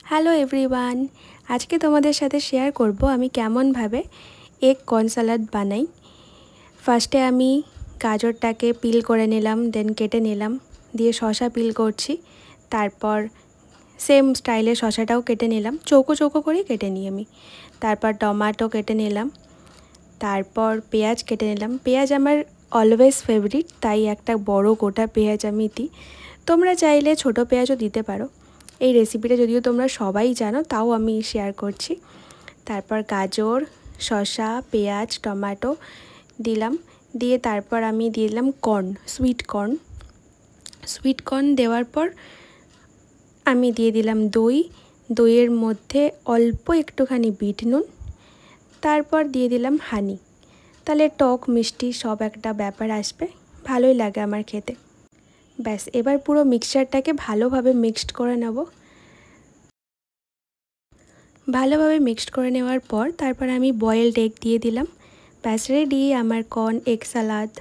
Hello everyone, আজকে তোমাদের সাথে শেয়ার করব আমি কেমনভাবে এগ কর্ন স্যালাড বানাই। ফার্স্টে আমি গাজরটাকে পিল করে নিলাম, দেন কেটে নিলাম, দিয়ে শসা পিল করছি। তারপর সেম স্টাইলে শসাটাও কেটে নিলাম, চৌকো চৌকো করে কেটে নিই আমি। তারপর টমেটো কেটে নিলাম, তারপর পেঁয়াজ কেটে নিলাম। পেঁয়াজ আমার অলওয়েজ ফেভারিট, তাই একটা বড় গোটা পেঁয়াজ আমি দিই। তোমরা চাইলে ছোট পেঁয়াজও দিতে পারো। এই রেসিপিটা যদিও তোমরা সবাই জানো, তাও আমি শেয়ার করছি। তারপর গাজর, শসা, পেঁয়াজ, টমেটো দিলাম, দিয়ে তারপর আমি দিয়ে দিলাম কর্ন, সুইট কর্ন দেওয়ার পর আমি দিয়ে দিলাম দইয়ের মধ্যে অল্প একটুখানি বিট নুন, তারপর দিয়ে দিলাম হানি। তাহলে টক মিষ্টি সব একটা ব্যাপার আসবে, ভালোই লাগে আমার খেতে। ব্যাস, এবার পুরো মিক্সচারটাকে ভালোভাবে মিক্সড করে নেব। ভালোভাবে মিক্সড করে নেওয়ার পর তারপর আমি বয়েলড এগ দিয়ে দিলাম। ব্যাস রেডি আমার কর্ন এগ সালাদ।